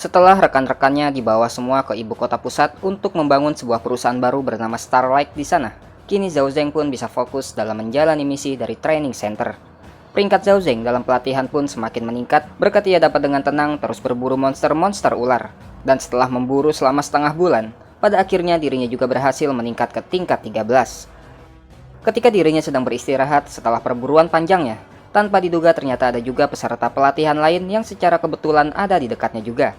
Setelah rekan-rekannya dibawa semua ke ibu kota pusat untuk membangun sebuah perusahaan baru bernama Starlight di sana, kini Zhao Zeng pun bisa fokus dalam menjalani misi dari training center. Peringkat Zhao Zeng dalam pelatihan pun semakin meningkat berkat ia dapat dengan tenang terus berburu monster-monster ular. Dan setelah memburu selama setengah bulan, pada akhirnya dirinya juga berhasil meningkat ke tingkat 13. Ketika dirinya sedang beristirahat setelah perburuan panjangnya, tanpa diduga ternyata ada juga peserta pelatihan lain yang secara kebetulan ada di dekatnya juga.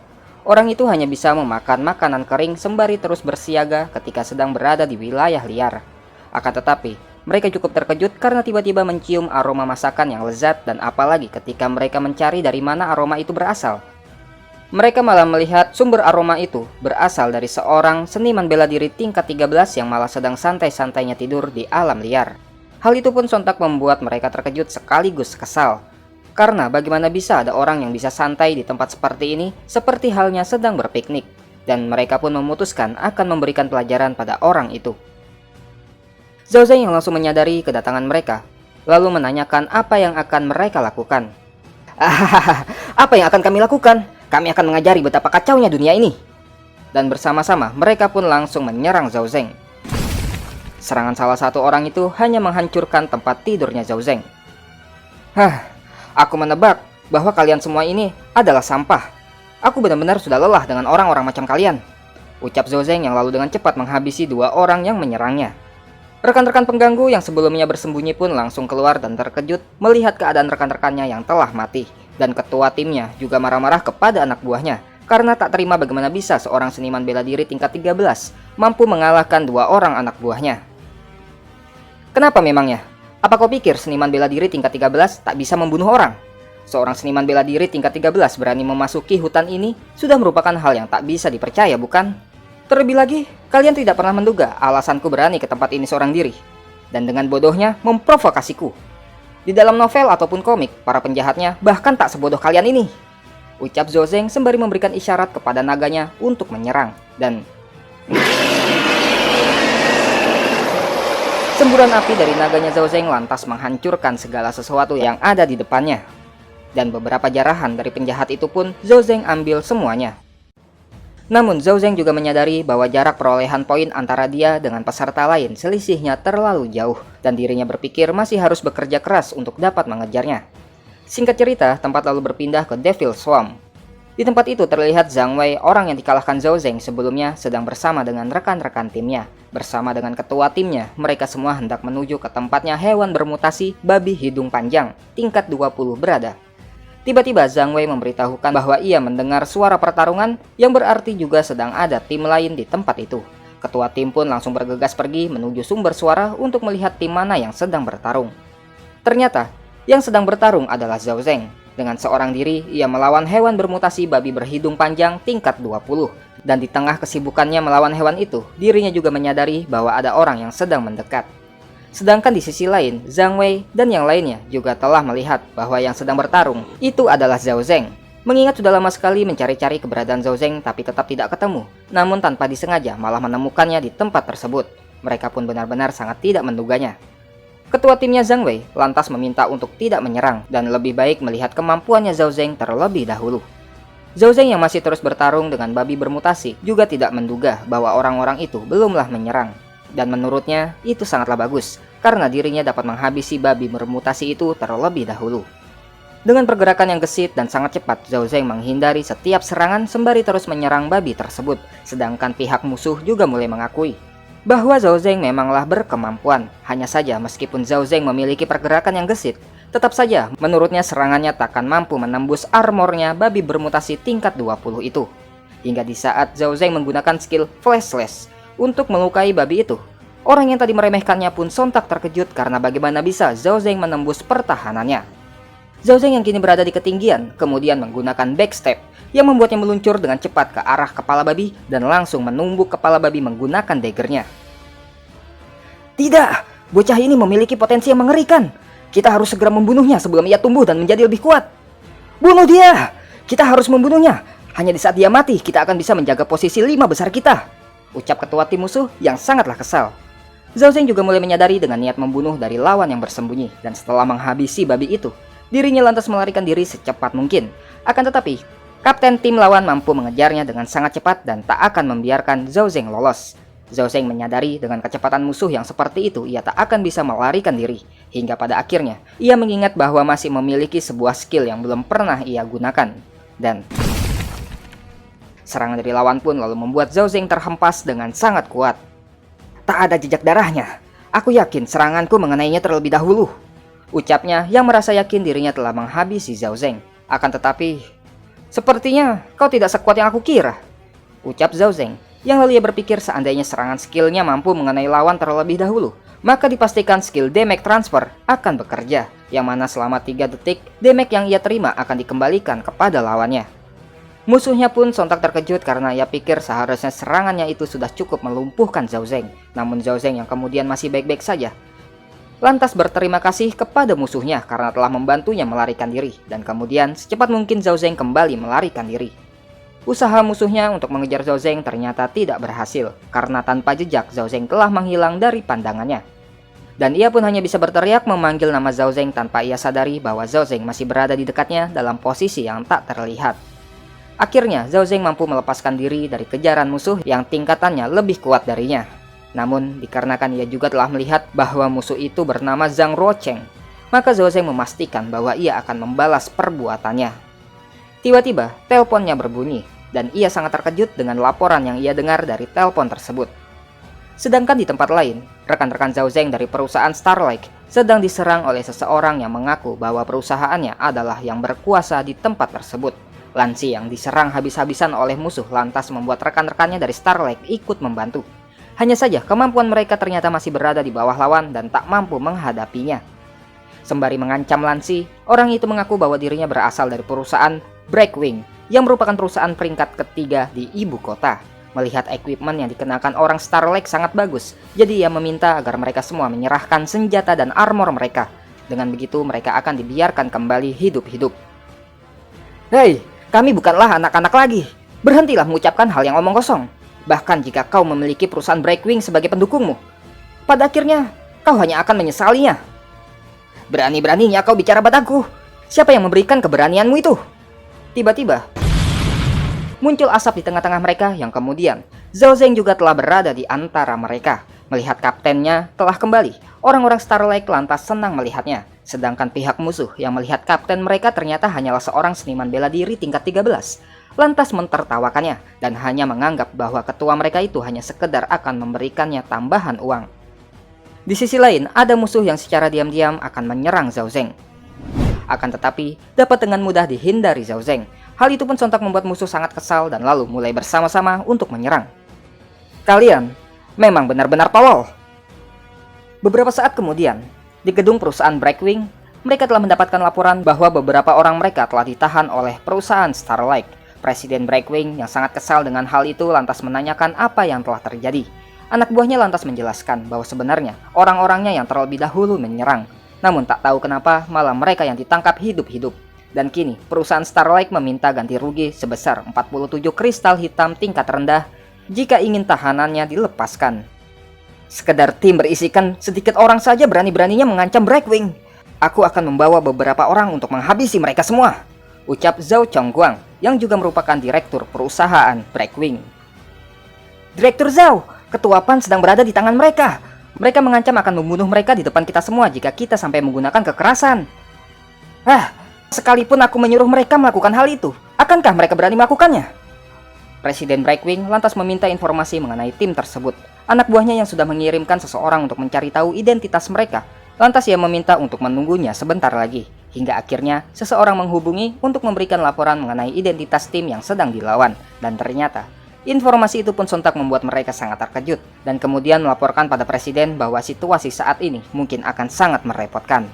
Orang itu hanya bisa memakan makanan kering sembari terus bersiaga ketika sedang berada di wilayah liar. Akan tetapi, mereka cukup terkejut karena tiba-tiba mencium aroma masakan yang lezat dan apalagi ketika mereka mencari dari mana aroma itu berasal. Mereka malah melihat sumber aroma itu berasal dari seorang seniman bela diri tingkat 13 yang malah sedang santai-santainya tidur di alam liar. Hal itu pun sontak membuat mereka terkejut sekaligus kesal. Karena bagaimana bisa ada orang yang bisa santai di tempat seperti ini seperti halnya sedang berpiknik. Dan mereka pun memutuskan akan memberikan pelajaran pada orang itu. Zhao Zeng yang langsung menyadari kedatangan mereka, lalu menanyakan apa yang akan mereka lakukan. Apa yang akan kami lakukan? Kami akan mengajari betapa kacaunya dunia ini. Dan bersama-sama mereka pun langsung menyerang Zhao Zeng. Serangan salah satu orang itu hanya menghancurkan tempat tidurnya Zhao Zeng. Aku menebak bahwa kalian semua ini adalah sampah. Aku benar-benar sudah lelah dengan orang-orang macam kalian, ucap Zhao Zeng yang lalu dengan cepat menghabisi dua orang yang menyerangnya. Rekan-rekan pengganggu yang sebelumnya bersembunyi pun langsung keluar dan terkejut melihat keadaan rekan-rekannya yang telah mati. Dan ketua timnya juga marah-marah kepada anak buahnya karena tak terima bagaimana bisa seorang seniman bela diri tingkat 13 mampu mengalahkan dua orang anak buahnya. Kenapa memangnya? Apa kau pikir seniman bela diri tingkat 13 tak bisa membunuh orang? Seorang seniman bela diri tingkat 13 berani memasuki hutan ini sudah merupakan hal yang tak bisa dipercaya, bukan? Terlebih lagi, kalian tidak pernah menduga alasanku berani ke tempat ini seorang diri. Dan dengan bodohnya memprovokasiku. Di dalam novel ataupun komik, para penjahatnya bahkan tak sebodoh kalian ini, ucap Zhao Zeng sembari memberikan isyarat kepada naganya untuk menyerang. Dan semburan api dari naganya Zhao Zeng lantas menghancurkan segala sesuatu yang ada di depannya. Dan beberapa jarahan dari penjahat itu pun Zhao Zeng ambil semuanya. Namun Zhao Zeng juga menyadari bahwa jarak perolehan poin antara dia dengan peserta lain selisihnya terlalu jauh dan dirinya berpikir masih harus bekerja keras untuk dapat mengejarnya. Singkat cerita, tempat lalu berpindah ke Devil Swamp. Di tempat itu terlihat Zhang Wei, orang yang dikalahkan Zhao Zeng sebelumnya, sedang bersama dengan rekan-rekan timnya. Bersama dengan ketua timnya, mereka semua hendak menuju ke tempatnya hewan bermutasi babi hidung panjang tingkat 20 berada. Tiba-tiba Zhang Wei memberitahukan bahwa ia mendengar suara pertarungan yang berarti juga sedang ada tim lain di tempat itu. Ketua tim pun langsung bergegas pergi menuju sumber suara untuk melihat tim mana yang sedang bertarung. Ternyata, yang sedang bertarung adalah Zhao Zeng. Dengan seorang diri, ia melawan hewan bermutasi babi berhidung panjang tingkat 20. Dan di tengah kesibukannya melawan hewan itu, dirinya juga menyadari bahwa ada orang yang sedang mendekat. Sedangkan di sisi lain, Zhang Wei dan yang lainnya juga telah melihat bahwa yang sedang bertarung itu adalah Zhao Zeng. Mengingat sudah lama sekali mencari-cari keberadaan Zhao Zeng tapi tetap tidak ketemu, namun tanpa disengaja malah menemukannya di tempat tersebut. Mereka pun benar-benar sangat tidak menduganya. Ketua timnya Zhang Wei lantas meminta untuk tidak menyerang dan lebih baik melihat kemampuannya Zhao Zeng terlebih dahulu. Zhao Zeng yang masih terus bertarung dengan babi bermutasi juga tidak menduga bahwa orang-orang itu belumlah menyerang. Dan menurutnya itu sangatlah bagus, karena dirinya dapat menghabisi babi bermutasi itu terlebih dahulu. Dengan pergerakan yang gesit dan sangat cepat, Zhao Zeng menghindari setiap serangan sembari terus menyerang babi tersebut. Sedangkan pihak musuh juga mulai mengakui bahwa Zhao Zeng memanglah berkemampuan. Hanya saja meskipun Zhao Zeng memiliki pergerakan yang gesit, tetap saja menurutnya serangannya takkan mampu menembus armornya babi bermutasi tingkat 20 itu. Hingga di saat Zhao Zeng menggunakan skill Flash Slash untuk melukai babi itu, orang yang tadi meremehkannya pun sontak terkejut karena bagaimana bisa Zhao Zeng menembus pertahanannya. Zhao Zeng yang kini berada di ketinggian kemudian menggunakan backstep yang membuatnya meluncur dengan cepat ke arah kepala babi dan langsung menumbuk kepala babi menggunakan daggernya. Tidak, bocah ini memiliki potensi yang mengerikan. Kita harus segera membunuhnya sebelum ia tumbuh dan menjadi lebih kuat. Bunuh dia! Kita harus membunuhnya. Hanya di saat dia mati kita akan bisa menjaga posisi 5 besar kita, ucap ketua tim musuh yang sangatlah kesal. Zhao Zeng juga mulai menyadari dengan niat membunuh dari lawan yang bersembunyi, dan setelah menghabisi babi itu, dirinya lantas melarikan diri secepat mungkin. Akan tetapi, Kapten tim lawan mampu mengejarnya dengan sangat cepat dan tak akan membiarkan Zhao Zeng lolos. Zhao Zeng menyadari dengan kecepatan musuh yang seperti itu ia tak akan bisa melarikan diri. Hingga pada akhirnya, ia mengingat bahwa masih memiliki sebuah skill yang belum pernah ia gunakan. Dan serangan dari lawan pun lalu membuat Zhao Zeng terhempas dengan sangat kuat. Tak ada jejak darahnya. Aku yakin seranganku mengenainya terlebih dahulu. Ucapnya yang merasa yakin dirinya telah menghabisi Zhao Zeng. Akan tetapi, sepertinya kau tidak sekuat yang aku kira, ucap Zhao Zeng. Yang lalu ia berpikir seandainya serangan skillnya mampu mengenai lawan terlebih dahulu, maka dipastikan skill damage transfer akan bekerja, yang mana selama 3 detik, damage yang ia terima akan dikembalikan kepada lawannya. Musuhnya pun sontak terkejut karena ia pikir seharusnya serangannya itu sudah cukup melumpuhkan Zhao Zeng. Namun Zhao Zeng yang kemudian masih baik-baik saja, lantas berterima kasih kepada musuhnya karena telah membantunya melarikan diri, dan kemudian secepat mungkin Zhao Zeng kembali melarikan diri. Usaha musuhnya untuk mengejar Zhao Zeng ternyata tidak berhasil, karena tanpa jejak Zhao Zeng telah menghilang dari pandangannya. Dan ia pun hanya bisa berteriak memanggil nama Zhao Zeng tanpa ia sadari bahwa Zhao Zeng masih berada di dekatnya dalam posisi yang tak terlihat. Akhirnya Zhao Zeng mampu melepaskan diri dari kejaran musuh yang tingkatannya lebih kuat darinya. Namun dikarenakan ia juga telah melihat bahwa musuh itu bernama Zhang Ruocheng, maka Zhao Zeng memastikan bahwa ia akan membalas perbuatannya. Tiba-tiba teleponnya berbunyi dan ia sangat terkejut dengan laporan yang ia dengar dari telepon tersebut. Sedangkan di tempat lain, rekan-rekan Zhao Zeng dari perusahaan Starlight sedang diserang oleh seseorang yang mengaku bahwa perusahaannya adalah yang berkuasa di tempat tersebut. Lansi yang diserang habis-habisan oleh musuh lantas membuat rekan-rekannya dari Starlight ikut membantu. Hanya saja kemampuan mereka ternyata masih berada di bawah lawan dan tak mampu menghadapinya. Sembari mengancam Lansi, orang itu mengaku bahwa dirinya berasal dari perusahaan Breakwing, yang merupakan perusahaan peringkat ketiga di ibu kota. Melihat equipment yang dikenakan orang Starlight sangat bagus, jadi ia meminta agar mereka semua menyerahkan senjata dan armor mereka. Dengan begitu mereka akan dibiarkan kembali hidup-hidup. Hei, kami bukanlah anak-anak lagi. Berhentilah mengucapkan hal yang omong kosong. Bahkan jika kau memiliki perusahaan Breakwing sebagai pendukungmu, pada akhirnya kau hanya akan menyesalinya. Berani-beraninya kau bicara padaku. Siapa yang memberikan keberanianmu itu? Tiba-tiba muncul asap di tengah-tengah mereka yang kemudian Zhao Zeng juga telah berada di antara mereka. Melihat kaptennya telah kembali, orang-orang Starlight lantas senang melihatnya. Sedangkan pihak musuh yang melihat kapten mereka ternyata hanyalah seorang seniman bela diri tingkat 13, lantas mentertawakannya dan hanya menganggap bahwa ketua mereka itu hanya sekedar akan memberikannya tambahan uang. Di sisi lain, ada musuh yang secara diam-diam akan menyerang Zhao Zeng. Akan tetapi, dapat dengan mudah dihindari Zhao Zeng. Hal itu pun sontak membuat musuh sangat kesal dan lalu mulai bersama-sama untuk menyerang. Kalian memang benar-benar tolol. Beberapa saat kemudian, di gedung perusahaan Breakwing, mereka telah mendapatkan laporan bahwa beberapa orang mereka telah ditahan oleh perusahaan Starlight. Presiden Breakwing yang sangat kesal dengan hal itu lantas menanyakan apa yang telah terjadi. Anak buahnya lantas menjelaskan bahwa sebenarnya orang-orangnya yang terlebih dahulu menyerang. Namun tak tahu kenapa malah mereka yang ditangkap hidup-hidup. Dan kini perusahaan Starlight meminta ganti rugi sebesar 47 kristal hitam tingkat rendah jika ingin tahanannya dilepaskan. Sekedar tim berisikan sedikit orang saja berani-beraninya mengancam Breakwing. Aku akan membawa beberapa orang untuk menghabisi mereka semua, ucap Zhao Chongguang yang juga merupakan direktur perusahaan Breakwing. Direktur Zhao, ketua PAN sedang berada di tangan mereka. Mereka mengancam akan membunuh mereka di depan kita semua jika kita sampai menggunakan kekerasan. Sekalipun aku menyuruh mereka melakukan hal itu, akankah mereka berani melakukannya? Presiden Breakwing lantas meminta informasi mengenai tim tersebut. Anak buahnya yang sudah mengirimkan seseorang untuk mencari tahu identitas mereka. Lantas ia meminta untuk menunggunya sebentar lagi. Hingga akhirnya seseorang menghubungi untuk memberikan laporan mengenai identitas tim yang sedang dilawan. Dan ternyata informasi itu pun sontak membuat mereka sangat terkejut dan kemudian melaporkan pada presiden bahwa situasi saat ini mungkin akan sangat merepotkan.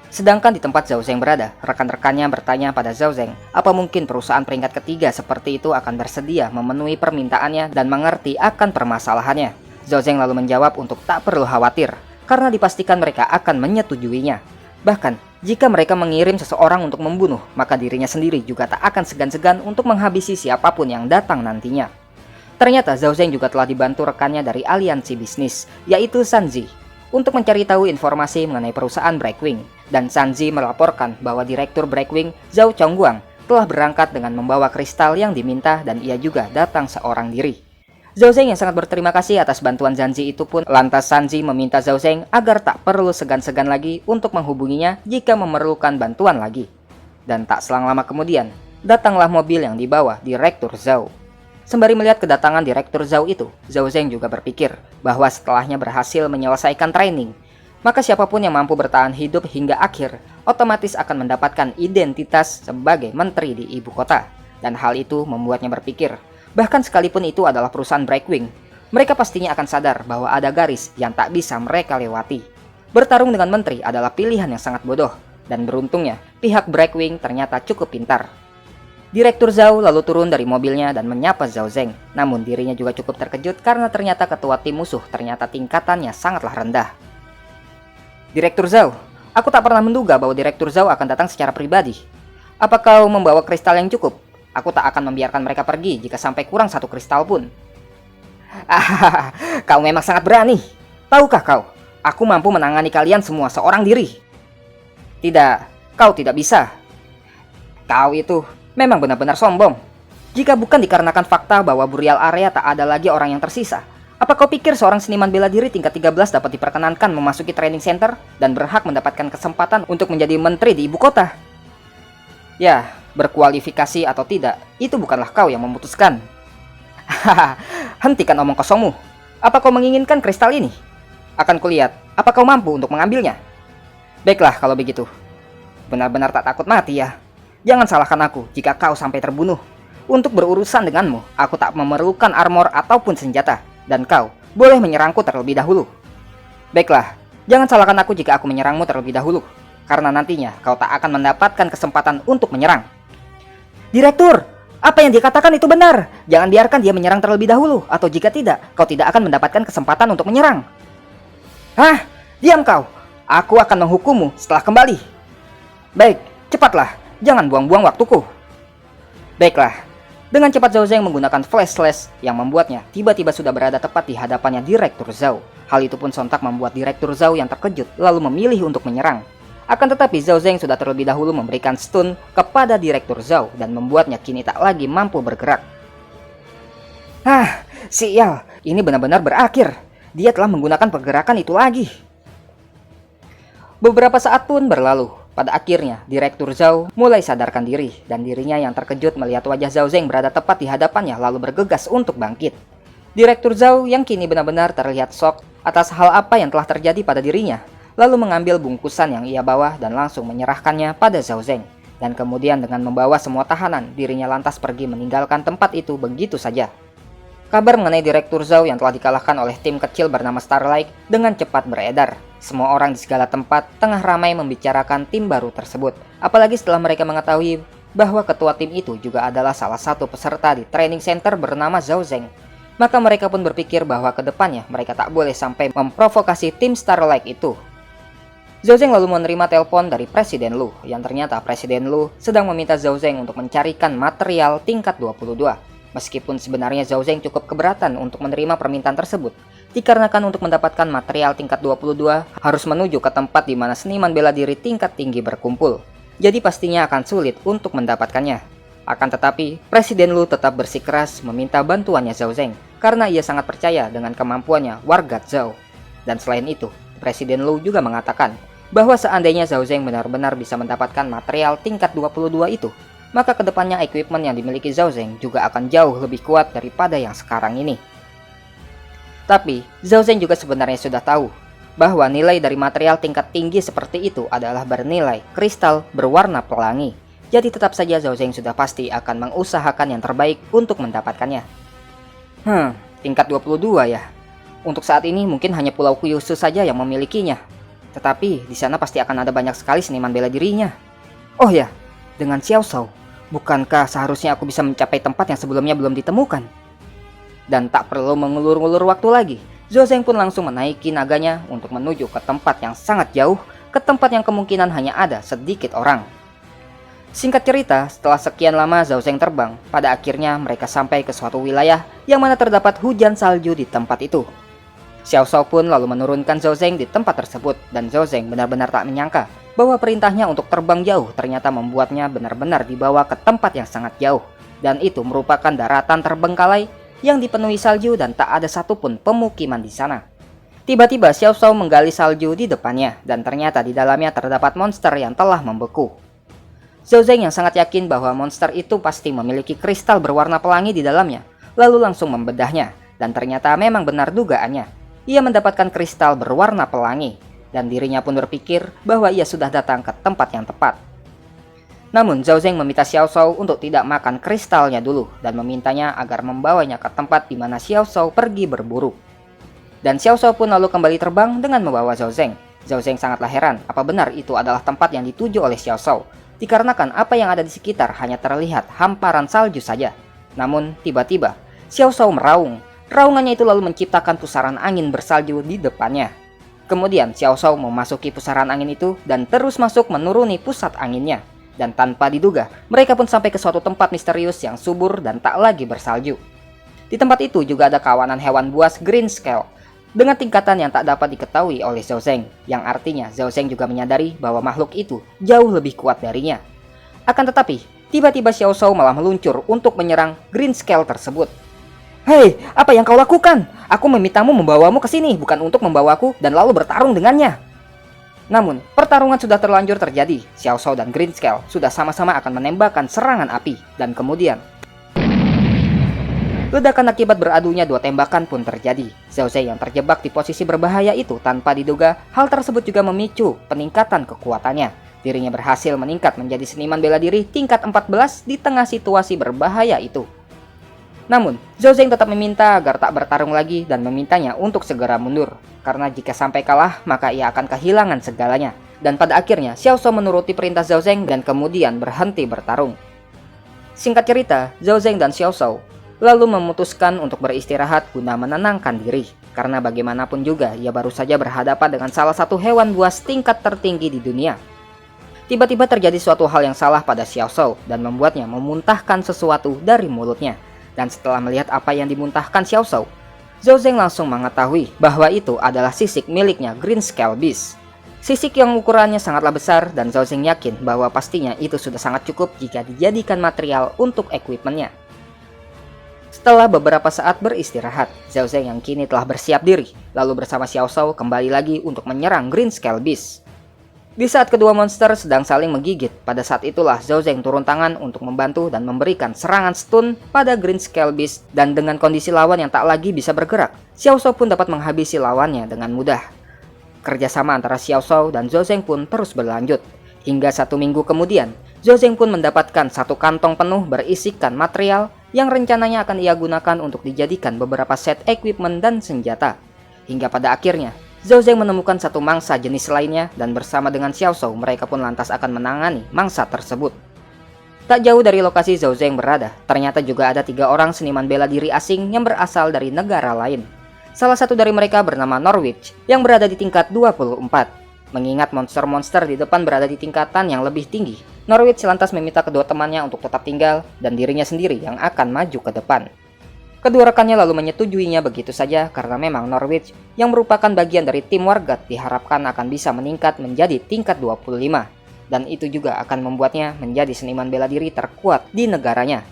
Sedangkan di tempat Zhao Zeng berada, rekan-rekannya bertanya pada Zhao Zeng, apa mungkin perusahaan peringkat ketiga seperti itu akan bersedia memenuhi permintaannya dan mengerti akan permasalahannya. Zhao Zeng lalu menjawab untuk tak perlu khawatir, karena dipastikan mereka akan menyetujuinya. Bahkan, jika mereka mengirim seseorang untuk membunuh, maka dirinya sendiri juga tak akan segan-segan untuk menghabisi siapapun yang datang nantinya. Ternyata Zhao Zeng juga telah dibantu rekannya dari aliansi bisnis, yaitu Sanzi, untuk mencari tahu informasi mengenai perusahaan Breakwing. Dan Sanzi melaporkan bahwa direktur Breakwing, Zhao Chongguang, telah berangkat dengan membawa kristal yang diminta dan ia juga datang seorang diri. Zhao Zeng yang sangat berterima kasih atas bantuan Zanzi itu pun lantas Sanzi meminta Zhao Zeng agar tak perlu segan-segan lagi untuk menghubunginya jika memerlukan bantuan lagi. Dan tak selang lama kemudian, datanglah mobil yang dibawa Direktur Zhao. Sembari melihat kedatangan Direktur Zhao itu, Zhao Zeng juga berpikir bahwa setelahnya berhasil menyelesaikan training, maka siapapun yang mampu bertahan hidup hingga akhir otomatis akan mendapatkan identitas sebagai menteri di ibu kota. Dan hal itu membuatnya berpikir, bahkan sekalipun itu adalah perusahaan Breakwing, mereka pastinya akan sadar bahwa ada garis yang tak bisa mereka lewati. Bertarung dengan menteri adalah pilihan yang sangat bodoh, dan beruntungnya pihak Breakwing ternyata cukup pintar. Direktur Zhao lalu turun dari mobilnya dan menyapa Zhao Zeng, namun dirinya juga cukup terkejut karena ternyata ketua tim musuh ternyata tingkatannya sangatlah rendah. Direktur Zhao, aku tak pernah menduga bahwa Direktur Zhao akan datang secara pribadi. Apa kau membawa kristal yang cukup? Aku tak akan membiarkan mereka pergi jika sampai kurang satu kristal pun. Ah, kau memang sangat berani. Tahukah kau, aku mampu menangani kalian semua seorang diri. Tidak, kau tidak bisa. Kau itu memang benar-benar sombong. Jika bukan dikarenakan fakta bahwa Burial Area tak ada lagi orang yang tersisa, apa kau pikir seorang seniman bela diri tingkat 13 dapat diperkenankan memasuki training center dan berhak mendapatkan kesempatan untuk menjadi menteri di ibu kota? Ya, berkualifikasi atau tidak, itu bukanlah kau yang memutuskan. Hahaha, hentikan omong kosongmu. Apa kau menginginkan kristal ini? Akan kulihat, apa kau mampu untuk mengambilnya? Baiklah kalau begitu. Benar-benar tak takut mati ya. Jangan salahkan aku jika kau sampai terbunuh. Untuk berurusan denganmu, aku tak memerlukan armor ataupun senjata. Dan kau boleh menyerangku terlebih dahulu. Baiklah, jangan salahkan aku jika aku menyerangmu terlebih dahulu, karena nantinya kau tak akan mendapatkan kesempatan untuk menyerang. Direktur, apa yang dia katakan itu benar. Jangan biarkan dia menyerang terlebih dahulu, atau jika tidak, kau tidak akan mendapatkan kesempatan untuk menyerang. Hah? Diam kau. Aku akan menghukummu setelah kembali. Baik, cepatlah. Jangan buang-buang waktuku. Baiklah. Dengan cepat Zhao Zeng menggunakan flash slash yang membuatnya tiba-tiba sudah berada tepat di hadapannya Direktur Zhao. Hal itu pun sontak membuat Direktur Zhao yang terkejut lalu memilih untuk menyerang. Akan tetapi Zhao Zeng sudah terlebih dahulu memberikan stun kepada Direktur Zhao dan membuatnya kini tak lagi mampu bergerak. Ah, sial, ini benar-benar berakhir. Dia telah menggunakan pergerakan itu lagi. Beberapa saat pun berlalu. Pada akhirnya, Direktur Zhao mulai sadarkan diri dan dirinya yang terkejut melihat wajah Zhao Zeng berada tepat di hadapannya lalu bergegas untuk bangkit. Direktur Zhao yang kini benar-benar terlihat shock atas hal apa yang telah terjadi pada dirinya, lalu mengambil bungkusan yang ia bawa dan langsung menyerahkannya pada Zhao Zeng. Dan kemudian dengan membawa semua tahanan, dirinya lantas pergi meninggalkan tempat itu begitu saja. Kabar mengenai Direktur Zhao yang telah dikalahkan oleh tim kecil bernama Starlight dengan cepat beredar. Semua orang di segala tempat tengah ramai membicarakan tim baru tersebut. Apalagi setelah mereka mengetahui bahwa ketua tim itu juga adalah salah satu peserta di training center bernama Zhao Zeng. Maka mereka pun berpikir bahwa kedepannya mereka tak boleh sampai memprovokasi tim Starlight itu. Zhao Zeng lalu menerima telepon dari Presiden Lu, yang ternyata Presiden Lu sedang meminta Zhao Zeng untuk mencarikan material tingkat 22. Meskipun sebenarnya Zhao Zeng cukup keberatan untuk menerima permintaan tersebut, dikarenakan untuk mendapatkan material tingkat 22 harus menuju ke tempat di mana seniman bela diri tingkat tinggi berkumpul. Jadi pastinya akan sulit untuk mendapatkannya. Akan tetapi, Presiden Lu tetap bersikeras meminta bantuannya Zhao Zeng karena ia sangat percaya dengan kemampuannya warga Zhao. Dan selain itu, Presiden Lu juga mengatakan bahwa seandainya Zhao Zeng benar-benar bisa mendapatkan material tingkat 22 itu, maka kedepannya equipment yang dimiliki Zhao Zeng juga akan jauh lebih kuat daripada yang sekarang ini. Tapi, Zhao Zeng juga sebenarnya sudah tahu bahwa nilai dari material tingkat tinggi seperti itu adalah bernilai kristal berwarna pelangi. Jadi tetap saja Zhao Zeng sudah pasti akan mengusahakan yang terbaik untuk mendapatkannya. Tingkat 22 ya. Untuk saat ini mungkin hanya Pulau Kyushu saja yang memilikinya. Tetapi di sana pasti akan ada banyak sekali seniman bela dirinya. Oh ya, dengan Xiao Shao, bukankah seharusnya aku bisa mencapai tempat yang sebelumnya belum ditemukan? Dan tak perlu mengulur-ulur waktu lagi, Zhao Zeng pun langsung menaiki naganya untuk menuju ke tempat yang sangat jauh, ke tempat yang kemungkinan hanya ada sedikit orang. Singkat cerita, setelah sekian lama Zhao Zeng terbang, pada akhirnya mereka sampai ke suatu wilayah yang mana terdapat hujan salju di tempat itu. Xiao Shao pun lalu menurunkan Zhao Zeng di tempat tersebut, dan Zhao Zeng benar-benar tak menyangka bahwa perintahnya untuk terbang jauh ternyata membuatnya benar-benar dibawa ke tempat yang sangat jauh. Dan itu merupakan daratan terbengkalai yang dipenuhi salju dan tak ada satupun pemukiman di sana. Tiba-tiba Xiao Shao menggali salju di depannya dan ternyata di dalamnya terdapat monster yang telah membeku. Zhao Zeng yang sangat yakin bahwa monster itu pasti memiliki kristal berwarna pelangi di dalamnya, lalu langsung membedahnya dan ternyata memang benar dugaannya. Ia mendapatkan kristal berwarna pelangi dan dirinya pun berpikir bahwa ia sudah datang ke tempat yang tepat. Namun Zhao Zeng meminta Xiao Shao untuk tidak makan kristalnya dulu dan memintanya agar membawanya ke tempat di mana Xiao Shao pergi berburu. Dan Xiao Shao pun lalu kembali terbang dengan membawa Zhao Zeng. Zhao Zeng sangatlah heran apa benar itu adalah tempat yang dituju oleh Xiao Shao, dikarenakan apa yang ada di sekitar hanya terlihat hamparan salju saja. Namun tiba-tiba Xiao Shao meraung. Raungannya itu lalu menciptakan pusaran angin bersalju di depannya. Kemudian Xiao Shao memasuki pusaran angin itu dan terus masuk menuruni pusat anginnya. Dan tanpa diduga, mereka pun sampai ke suatu tempat misterius yang subur dan tak lagi bersalju. Di tempat itu juga ada kawanan hewan buas green scale dengan tingkatan yang tak dapat diketahui oleh Zhao Zeng, yang artinya Zhao Zeng juga menyadari bahwa makhluk itu jauh lebih kuat darinya. Akan tetapi, tiba-tiba Xiao Shao malah meluncur untuk menyerang green scale tersebut. "Hei, apa yang kau lakukan? Aku memintamu membawamu ke sini, bukan untuk membawaku dan lalu bertarung dengannya." Namun, pertarungan sudah terlanjur terjadi. Xiao Shao dan Green Scale sudah sama-sama akan menembakkan serangan api, dan kemudian ledakan akibat beradunya dua tembakan pun terjadi. Zhao Zeng yang terjebak di posisi berbahaya itu tanpa diduga, hal tersebut juga memicu peningkatan kekuatannya. Dirinya berhasil meningkat menjadi seniman bela diri tingkat 14 di tengah situasi berbahaya itu. Namun, Zhao Zeng tetap meminta agar tak bertarung lagi dan memintanya untuk segera mundur. Karena jika sampai kalah, maka ia akan kehilangan segalanya. Dan pada akhirnya, Xiao Shao menuruti perintah Zhao Zeng dan kemudian berhenti bertarung. Singkat cerita, Zhao Zeng dan Xiao Shao lalu memutuskan untuk beristirahat guna menenangkan diri. Karena bagaimanapun juga, ia baru saja berhadapan dengan salah satu hewan buas tingkat tertinggi di dunia. Tiba-tiba terjadi suatu hal yang salah pada Xiao Shao dan membuatnya memuntahkan sesuatu dari mulutnya. Dan setelah melihat apa yang dimuntahkan Xiao Shao, Zhao Zeng langsung mengetahui bahwa itu adalah sisik miliknya Green Scale Beast. Sisik yang ukurannya sangatlah besar dan Zhao Zeng yakin bahwa pastinya itu sudah sangat cukup jika dijadikan material untuk equipmentnya. Setelah beberapa saat beristirahat, Zhao Zeng yang kini telah bersiap diri, lalu bersama Xiao Shao kembali lagi untuk menyerang Green Scale Beast. Di saat kedua monster sedang saling menggigit, pada saat itulah Zhao Zeng turun tangan untuk membantu dan memberikan serangan stun pada Green Scale Beast, dan dengan kondisi lawan yang tak lagi bisa bergerak, Xiao Shao pun dapat menghabisi lawannya dengan mudah. Kerjasama antara Xiao Shao dan Zhao Zeng pun terus berlanjut, hingga 1 minggu kemudian, Zhao Zeng pun mendapatkan satu kantong penuh berisikan material yang rencananya akan ia gunakan untuk dijadikan beberapa set equipment dan senjata. Hingga pada akhirnya, Zhao Zeng menemukan satu mangsa jenis lainnya dan bersama dengan Xiao Shao mereka pun lantas akan menangani mangsa tersebut. Tak jauh dari lokasi Zhao Zeng berada, ternyata juga ada 3 orang seniman bela diri asing yang berasal dari negara lain. Salah satu dari mereka bernama Norwich yang berada di tingkat 24. Mengingat monster-monster di depan berada di tingkatan yang lebih tinggi, Norwich lantas meminta kedua temannya untuk tetap tinggal dan dirinya sendiri yang akan maju ke depan. Kedua rekannya lalu menyetujuinya begitu saja karena memang Norwich yang merupakan bagian dari tim Wargat diharapkan akan bisa meningkat menjadi tingkat 25. Dan itu juga akan membuatnya menjadi seniman bela diri terkuat di negaranya.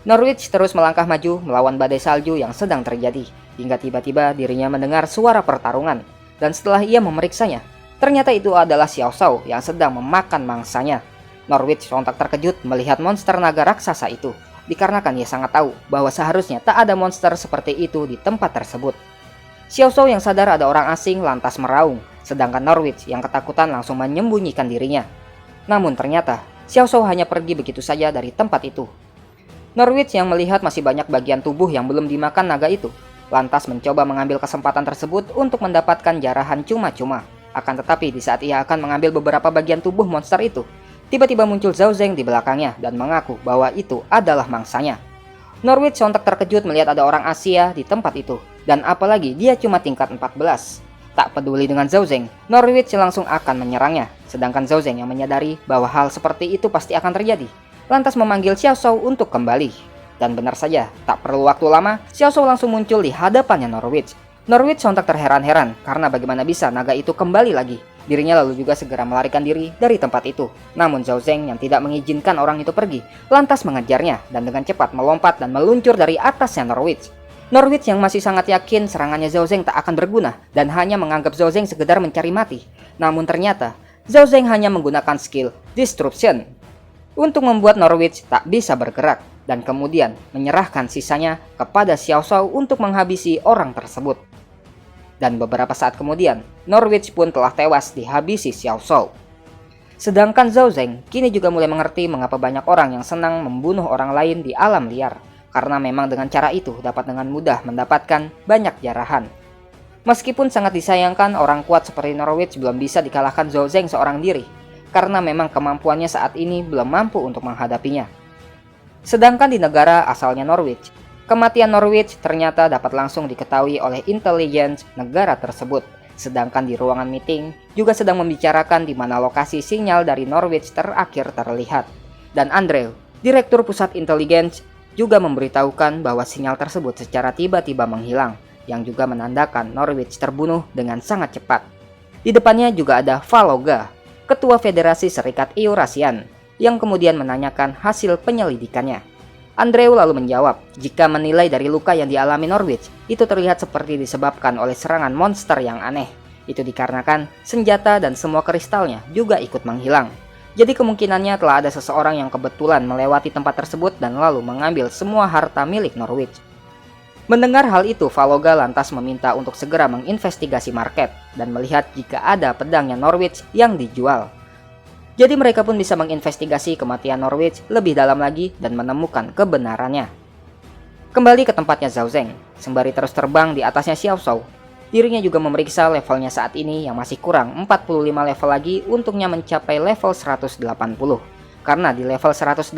Norwich terus melangkah maju melawan badai salju yang sedang terjadi, hingga tiba-tiba dirinya mendengar suara pertarungan. Dan setelah ia memeriksanya, ternyata itu adalah Xiao Shao yang sedang memakan mangsanya. Norwich sontak terkejut melihat monster naga raksasa itu, dikarenakan ia sangat tahu bahwa seharusnya tak ada monster seperti itu di tempat tersebut. Xiao Shao yang sadar ada orang asing lantas meraung, sedangkan Norwich yang ketakutan langsung menyembunyikan dirinya. Namun ternyata Xiao Shao hanya pergi begitu saja dari tempat itu. Norwich yang melihat masih banyak bagian tubuh yang belum dimakan naga itu, lantas mencoba mengambil kesempatan tersebut untuk mendapatkan jarahan cuma-cuma. Akan tetapi di saat ia akan mengambil beberapa bagian tubuh monster itu, tiba-tiba muncul Zhao Zeng di belakangnya dan mengaku bahwa itu adalah mangsanya. Norwich sontak terkejut melihat ada orang Asia di tempat itu, dan apalagi dia cuma tingkat 14. Tak peduli dengan Zhao Zeng, Norwich langsung akan menyerangnya, sedangkan Zhao Zeng yang menyadari bahwa hal seperti itu pasti akan terjadi, lantas memanggil Xiao Shao untuk kembali. Dan benar saja, tak perlu waktu lama, Xiao Shao langsung muncul di hadapannya Norwich. Norwich sontak terheran-heran karena bagaimana bisa naga itu kembali lagi. Dirinya lalu juga segera melarikan diri dari tempat itu. Namun Zhao Zeng yang tidak mengizinkan orang itu pergi, lantas mengejarnya dan dengan cepat melompat dan meluncur dari atasnya Norwich. Norwich yang masih sangat yakin serangannya Zhao Zeng tak akan berguna dan hanya menganggap Zhao Zeng sekedar mencari mati. Namun ternyata Zhao Zeng hanya menggunakan skill Disruption untuk membuat Norwich tak bisa bergerak dan kemudian menyerahkan sisanya kepada Xiao Shao untuk menghabisi orang tersebut. Dan beberapa saat kemudian, Norwich pun telah tewas dihabisi Xiao Shao. Sedangkan Zhao Zeng kini juga mulai mengerti mengapa banyak orang yang senang membunuh orang lain di alam liar, karena memang dengan cara itu dapat dengan mudah mendapatkan banyak jarahan. Meskipun sangat disayangkan orang kuat seperti Norwich belum bisa dikalahkan Zhao Zeng seorang diri, karena memang kemampuannya saat ini belum mampu untuk menghadapinya. Sedangkan di negara asalnya Norwich, kematian Norwich ternyata dapat langsung diketahui oleh intelijen negara tersebut. Sedangkan di ruangan meeting juga sedang membicarakan di mana lokasi sinyal dari Norwich terakhir terlihat. Dan Andrew, Direktur Pusat Intelijen, juga memberitahukan bahwa sinyal tersebut secara tiba-tiba menghilang, yang juga menandakan Norwich terbunuh dengan sangat cepat. Di depannya juga ada Valoga, Ketua Federasi Serikat Eurasian, yang kemudian menanyakan hasil penyelidikannya. Andrew lalu menjawab, jika menilai dari luka yang dialami Norwich, itu terlihat seperti disebabkan oleh serangan monster yang aneh. Itu dikarenakan senjata dan semua kristalnya juga ikut menghilang. Jadi kemungkinannya telah ada seseorang yang kebetulan melewati tempat tersebut dan lalu mengambil semua harta milik Norwich. Mendengar hal itu, Valoga lantas meminta untuk segera menginvestigasi market dan melihat jika ada pedangnya Norwich yang dijual. Jadi mereka pun bisa menginvestigasi kematian Norwich lebih dalam lagi dan menemukan kebenarannya. Kembali ke tempatnya Zhao Zeng, sembari terus terbang di atasnya Xiao Shao, dirinya juga memeriksa levelnya saat ini yang masih kurang 45 level lagi untuknya mencapai level 180. Karena di level 180,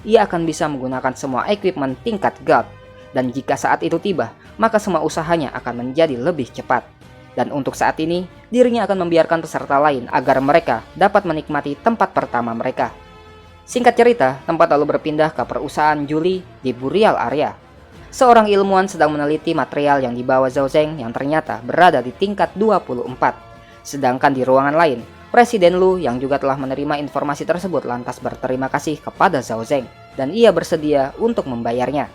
ia akan bisa menggunakan semua equipment tingkat God. Dan jika saat itu tiba, maka semua usahanya akan menjadi lebih cepat. Dan untuk saat ini, dirinya akan membiarkan peserta lain agar mereka dapat menikmati tempat pertama mereka. Singkat cerita, tempat lalu berpindah ke perusahaan Julie di Burial Area. Seorang ilmuwan sedang meneliti material yang dibawa Zhao Zeng yang ternyata berada di tingkat 24. Sedangkan di ruangan lain, Presiden Lu yang juga telah menerima informasi tersebut lantas berterima kasih kepada Zhao Zeng dan ia bersedia untuk membayarnya.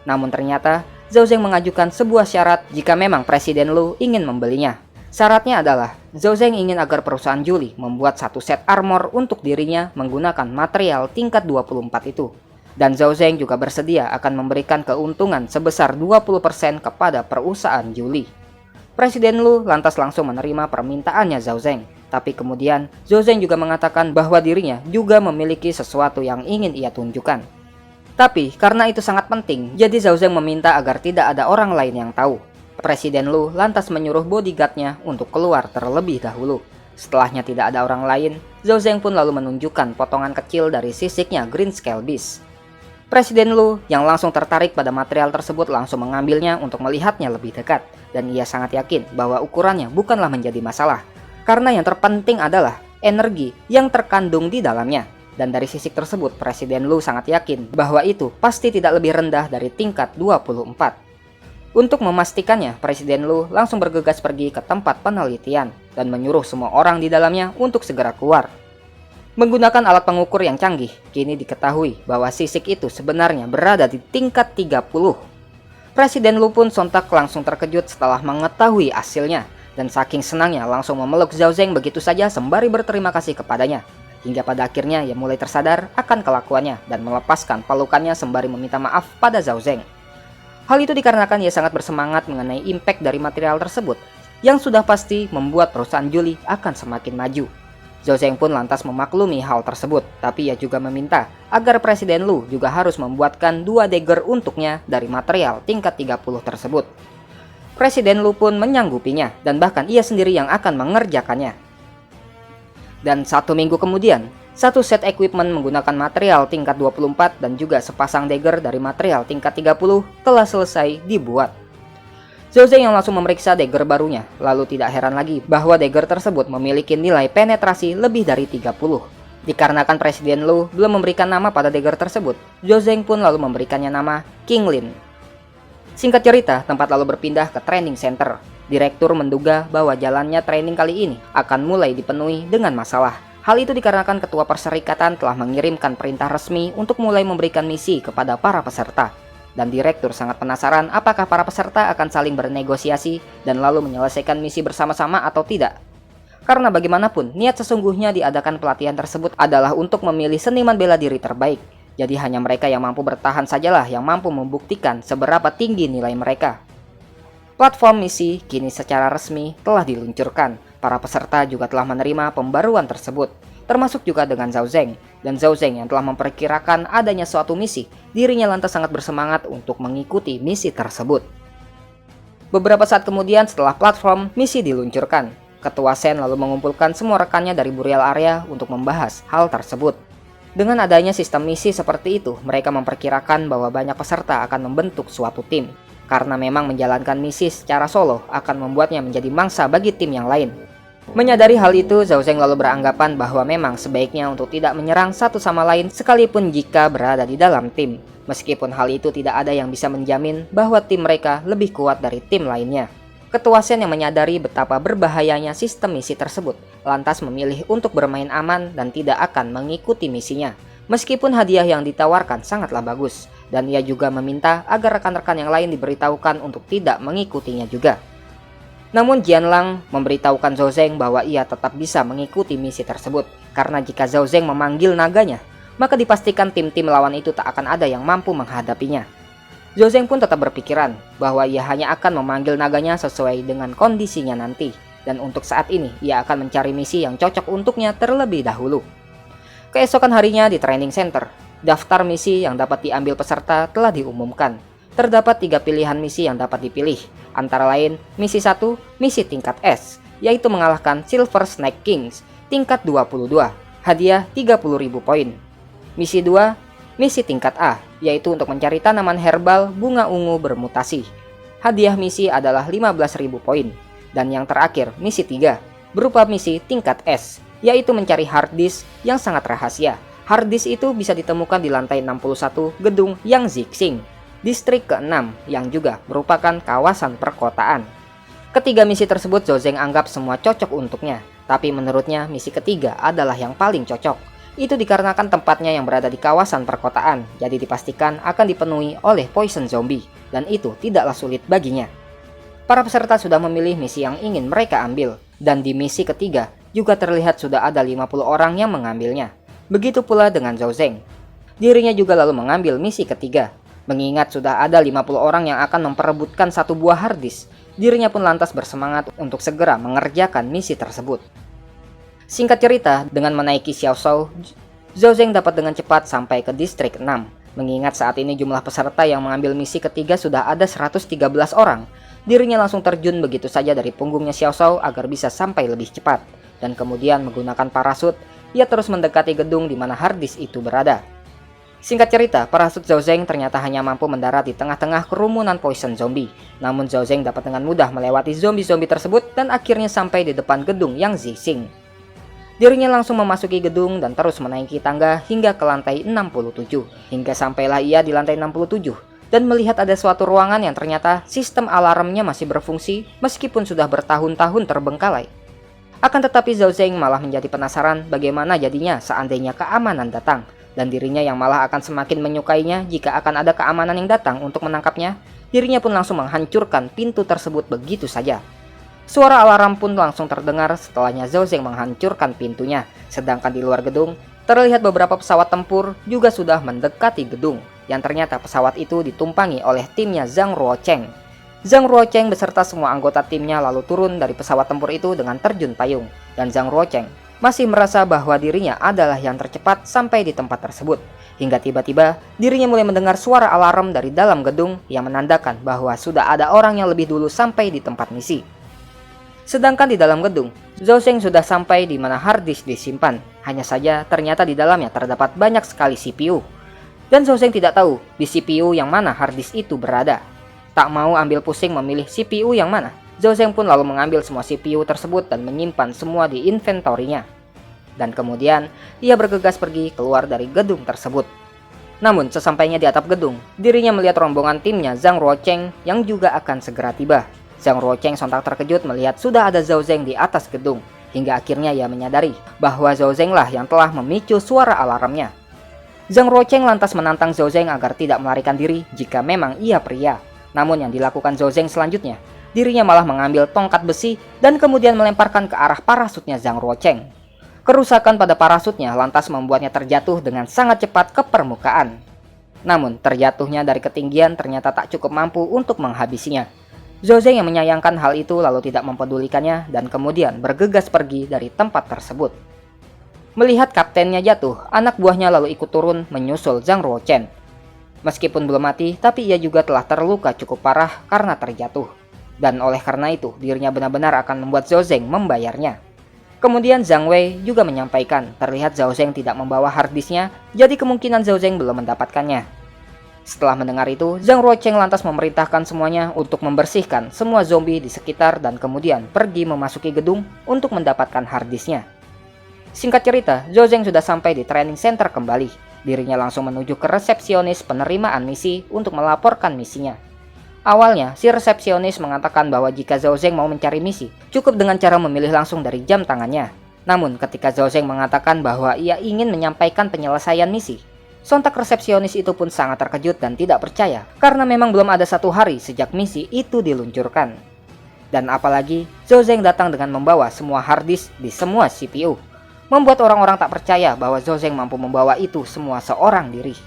Namun ternyata Zhao Zeng mengajukan sebuah syarat jika memang Presiden Lu ingin membelinya. Syaratnya adalah Zhao Zeng ingin agar perusahaan Julie membuat satu set armor untuk dirinya menggunakan material tingkat 24 itu. Dan Zhao Zeng juga bersedia akan memberikan keuntungan sebesar 20% kepada perusahaan Julie. Presiden Lu lantas langsung menerima permintaannya Zhao Zeng. Tapi kemudian Zhao Zeng juga mengatakan bahwa dirinya juga memiliki sesuatu yang ingin ia tunjukkan. Tapi karena itu sangat penting, jadi Zhao Zeng meminta agar tidak ada orang lain yang tahu. Presiden Lu lantas menyuruh bodyguardnya untuk keluar terlebih dahulu. Setelahnya tidak ada orang lain, Zhao Zeng pun lalu menunjukkan potongan kecil dari sisiknya Green Scale Beast. Presiden Lu yang langsung tertarik pada material tersebut langsung mengambilnya untuk melihatnya lebih dekat. Dan ia sangat yakin bahwa ukurannya bukanlah menjadi masalah. Karena yang terpenting adalah energi yang terkandung di dalamnya. Dan dari sisik tersebut, Presiden Lu sangat yakin bahwa itu pasti tidak lebih rendah dari tingkat 24. Untuk memastikannya, Presiden Lu langsung bergegas pergi ke tempat penelitian dan menyuruh semua orang di dalamnya untuk segera keluar. Menggunakan alat pengukur yang canggih, kini diketahui bahwa sisik itu sebenarnya berada di tingkat 30. Presiden Lu pun sontak langsung terkejut setelah mengetahui hasilnya, dan saking senangnya langsung memeluk Zhao Zeng begitu saja sembari berterima kasih kepadanya. Hingga pada akhirnya ia mulai tersadar akan kelakuannya dan melepaskan pelukannya sembari meminta maaf pada Zhao Zeng. Hal itu dikarenakan ia sangat bersemangat mengenai impact dari material tersebut yang sudah pasti membuat perusahaan Julie akan semakin maju. Zhao Zeng pun lantas memaklumi hal tersebut, tapi ia juga meminta agar Presiden Lu juga harus membuatkan 2 dagger untuknya dari material tingkat 30 tersebut. Presiden Lu pun menyanggupinya dan bahkan ia sendiri yang akan mengerjakannya. Dan 1 minggu kemudian, satu set equipment menggunakan material tingkat 24 dan juga sepasang dagger dari material tingkat 30 telah selesai dibuat. Zhao Zeng yang langsung memeriksa dagger barunya, lalu tidak heran lagi bahwa dagger tersebut memiliki nilai penetrasi lebih dari 30. Dikarenakan Presiden Lu belum memberikan nama pada dagger tersebut, Zhao Zeng pun lalu memberikannya nama King Lin. Singkat cerita, tempat lalu berpindah ke training center. Direktur menduga bahwa jalannya training kali ini akan mulai dipenuhi dengan masalah. Hal itu dikarenakan ketua perserikatan telah mengirimkan perintah resmi untuk mulai memberikan misi kepada para peserta. Dan direktur sangat penasaran apakah para peserta akan saling bernegosiasi dan lalu menyelesaikan misi bersama-sama atau tidak. Karena bagaimanapun, niat sesungguhnya diadakan pelatihan tersebut adalah untuk memilih seniman bela diri terbaik. Jadi hanya mereka yang mampu bertahan sajalah yang mampu membuktikan seberapa tinggi nilai mereka. Platform misi kini secara resmi telah diluncurkan. Para peserta juga telah menerima pembaruan tersebut, termasuk juga dengan Zhao Zeng. Dan Zhao Zeng yang telah memperkirakan adanya suatu misi, dirinya lantas sangat bersemangat untuk mengikuti misi tersebut. Beberapa saat kemudian setelah platform misi diluncurkan, Ketua Shen lalu mengumpulkan semua rekannya dari Burial Area untuk membahas hal tersebut. Dengan adanya sistem misi seperti itu, mereka memperkirakan bahwa banyak peserta akan membentuk suatu tim. Karena memang menjalankan misi secara solo akan membuatnya menjadi mangsa bagi tim yang lain. Menyadari hal itu, Zhao Zeng lalu beranggapan bahwa memang sebaiknya untuk tidak menyerang satu sama lain sekalipun jika berada di dalam tim. Meskipun hal itu tidak ada yang bisa menjamin bahwa tim mereka lebih kuat dari tim lainnya. Ketua Shen yang menyadari betapa berbahayanya sistem misi tersebut, lantas memilih untuk bermain aman dan tidak akan mengikuti misinya. Meskipun hadiah yang ditawarkan sangatlah bagus, dan ia juga meminta agar rekan-rekan yang lain diberitahukan untuk tidak mengikutinya juga. Namun Jianlang memberitahukan Zhao Zeng bahwa ia tetap bisa mengikuti misi tersebut, karena jika Zhao Zeng memanggil naganya, maka dipastikan tim-tim lawan itu tak akan ada yang mampu menghadapinya. Zhao Zeng pun tetap berpikiran bahwa ia hanya akan memanggil naganya sesuai dengan kondisinya nanti, dan untuk saat ini ia akan mencari misi yang cocok untuknya terlebih dahulu. Keesokan harinya di training center, daftar misi yang dapat diambil peserta telah diumumkan. Terdapat 3 pilihan misi yang dapat dipilih, antara lain misi 1, misi tingkat S, yaitu mengalahkan Silver Snake Kings, tingkat 22, hadiah 30.000 poin. Misi 2, misi tingkat A, yaitu untuk mencari tanaman herbal bunga ungu bermutasi. Hadiah misi adalah 15.000 poin. Dan yang terakhir, misi 3, berupa misi tingkat S, yaitu mencari hard disk yang sangat rahasia. Hard disk itu bisa ditemukan di lantai 61 gedung Yang Zixing, distrik ke-6 yang juga merupakan kawasan perkotaan. Ketiga misi tersebut Zhao Zeng anggap semua cocok untuknya, tapi menurutnya misi ketiga adalah yang paling cocok. Itu dikarenakan tempatnya yang berada di kawasan perkotaan, jadi dipastikan akan dipenuhi oleh poison zombie, dan itu tidaklah sulit baginya. Para peserta sudah memilih misi yang ingin mereka ambil, dan di misi ketiga juga terlihat sudah ada 50 orang yang mengambilnya. Begitu pula dengan Zhao Zeng. Dirinya juga lalu mengambil misi ketiga. Mengingat sudah ada 50 orang yang akan memperebutkan satu buah hard disk, dirinya pun lantas bersemangat untuk segera mengerjakan misi tersebut. Singkat cerita, dengan menaiki Xiaoshou, Zhao Zeng dapat dengan cepat sampai ke distrik 6. Mengingat saat ini jumlah peserta yang mengambil misi ketiga sudah ada 113 orang, dirinya langsung terjun begitu saja dari punggungnya Xiaoshou agar bisa sampai lebih cepat. Dan kemudian menggunakan parasut, ia terus mendekati gedung di mana hard disk itu berada. Singkat cerita, parasut Zhao Zeng ternyata hanya mampu mendarat di tengah-tengah kerumunan poison zombie. Namun Zhao Zeng dapat dengan mudah melewati zombie-zombie tersebut dan akhirnya sampai di depan gedung Yang Zixing. Dirinya langsung memasuki gedung dan terus menaiki tangga hingga ke lantai 67. Hingga sampailah ia di lantai 67 dan melihat ada suatu ruangan yang ternyata sistem alarmnya masih berfungsi meskipun sudah bertahun-tahun terbengkalai. Akan tetapi Zhao Zeng malah menjadi penasaran bagaimana jadinya seandainya keamanan datang, dan dirinya yang malah akan semakin menyukainya jika akan ada keamanan yang datang untuk menangkapnya. Dirinya pun langsung menghancurkan pintu tersebut begitu saja. Suara alarm pun langsung terdengar setelahnya Zhao Zeng menghancurkan pintunya. Sedangkan di luar gedung, terlihat beberapa pesawat tempur juga sudah mendekati gedung, yang ternyata pesawat itu ditumpangi oleh timnya Zhang Ruocheng. Zhang Ruocheng beserta semua anggota timnya lalu turun dari pesawat tempur itu dengan terjun payung, dan Zhang Ruocheng masih merasa bahwa dirinya adalah yang tercepat sampai di tempat tersebut. Hingga tiba-tiba dirinya mulai mendengar suara alarm dari dalam gedung yang menandakan bahwa sudah ada orang yang lebih dulu sampai di tempat misi. Sedangkan di dalam gedung, Zhao Zeng sudah sampai di mana hard disk disimpan. Hanya saja ternyata di dalamnya terdapat banyak sekali CPU. Dan Zhao Zeng tidak tahu di CPU yang mana hard disk itu berada. Tak mau ambil pusing memilih CPU yang mana, Zhao Zeng pun lalu mengambil semua CPU tersebut dan menyimpan semua di inventorinya. Dan kemudian, ia bergegas pergi keluar dari gedung tersebut. Namun, sesampainya di atap gedung, dirinya melihat rombongan timnya Zhang Ruocheng yang juga akan segera tiba. Zhang Ruocheng sontak terkejut melihat sudah ada Zhao Zeng di atas gedung, hingga akhirnya ia menyadari bahwa Zhao Zeng lah yang telah memicu suara alarmnya. Zhang Ruocheng lantas menantang Zhao Zeng agar tidak melarikan diri jika memang ia pria. Namun yang dilakukan Zhao Zeng selanjutnya, dirinya malah mengambil tongkat besi dan kemudian melemparkan ke arah parasutnya Zhang Ruocheng. Kerusakan pada parasutnya lantas membuatnya terjatuh dengan sangat cepat ke permukaan. Namun terjatuhnya dari ketinggian ternyata tak cukup mampu untuk menghabisinya. Zhao Zeng yang menyayangkan hal itu lalu tidak mempedulikannya dan kemudian bergegas pergi dari tempat tersebut. Melihat kaptennya jatuh, anak buahnya lalu ikut turun menyusul Zhang Ruocheng. Meskipun belum mati, tapi ia juga telah terluka cukup parah karena terjatuh. Dan oleh karena itu, dirinya benar-benar akan membuat Zhao Zeng membayarnya. Kemudian Zhang Wei juga menyampaikan terlihat Zhao Zeng tidak membawa harddisknya, jadi kemungkinan Zhao Zeng belum mendapatkannya. Setelah mendengar itu, Zhang Ruocheng lantas memerintahkan semuanya untuk membersihkan semua zombie di sekitar dan kemudian pergi memasuki gedung untuk mendapatkan harddisknya. Singkat cerita, Zhao Zeng sudah sampai di training center kembali. Dirinya langsung menuju ke resepsionis penerimaan misi untuk melaporkan misinya. Awalnya, si resepsionis mengatakan bahwa jika Zhao Zeng mau mencari misi, cukup dengan cara memilih langsung dari jam tangannya. Namun ketika Zhao Zeng mengatakan bahwa ia ingin menyampaikan penyelesaian misi, sontak resepsionis itu pun sangat terkejut dan tidak percaya karena memang belum ada 1 hari sejak misi itu diluncurkan. Dan apalagi Zhao Zeng datang dengan membawa semua harddisk di semua CPU, membuat orang-orang tak percaya bahwa Zhao Zeng mampu membawa itu semua seorang diri.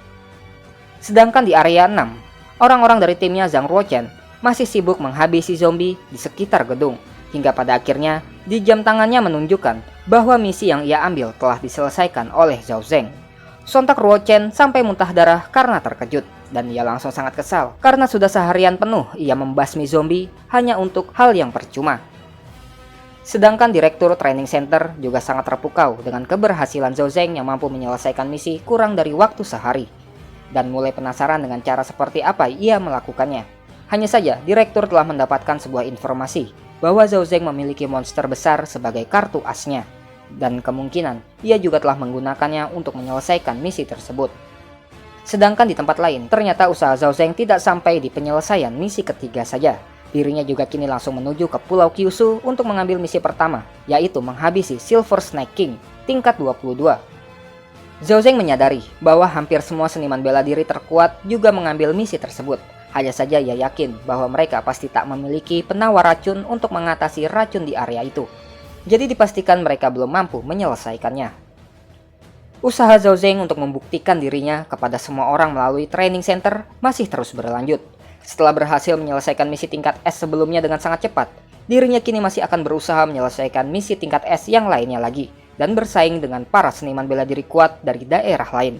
Sedangkan di area 6, orang-orang dari timnya Zhang Ruocheng masih sibuk menghabisi zombie di sekitar gedung, hingga pada akhirnya di jam tangannya menunjukkan bahwa misi yang ia ambil telah diselesaikan oleh Zhao Zeng. Sontak Ruocheng sampai muntah darah karena terkejut, dan ia langsung sangat kesal karena sudah seharian penuh ia membasmi zombie hanya untuk hal yang percuma. Sedangkan Direktur Training Center juga sangat terpukau dengan keberhasilan Zhao Zeng yang mampu menyelesaikan misi kurang dari waktu sehari, dan mulai penasaran dengan cara seperti apa ia melakukannya. Hanya saja Direktur telah mendapatkan sebuah informasi bahwa Zhao Zeng memiliki monster besar sebagai kartu asnya, dan kemungkinan ia juga telah menggunakannya untuk menyelesaikan misi tersebut. Sedangkan di tempat lain, ternyata usaha Zhao Zeng tidak sampai di penyelesaian misi ketiga saja. Dirinya juga kini langsung menuju ke Pulau Kyushu untuk mengambil misi pertama, yaitu menghabisi Silver Snake King tingkat 22. Zhao Zeng menyadari bahwa hampir semua seniman bela diri terkuat juga mengambil misi tersebut. Hanya saja ia yakin bahwa mereka pasti tak memiliki penawar racun untuk mengatasi racun di area itu. Jadi dipastikan mereka belum mampu menyelesaikannya. Usaha Zhao Zeng untuk membuktikan dirinya kepada semua orang melalui training center masih terus berlanjut. Setelah berhasil menyelesaikan misi tingkat S sebelumnya dengan sangat cepat, dirinya kini masih akan berusaha menyelesaikan misi tingkat S yang lainnya lagi, dan bersaing dengan para seniman bela diri kuat dari daerah lain.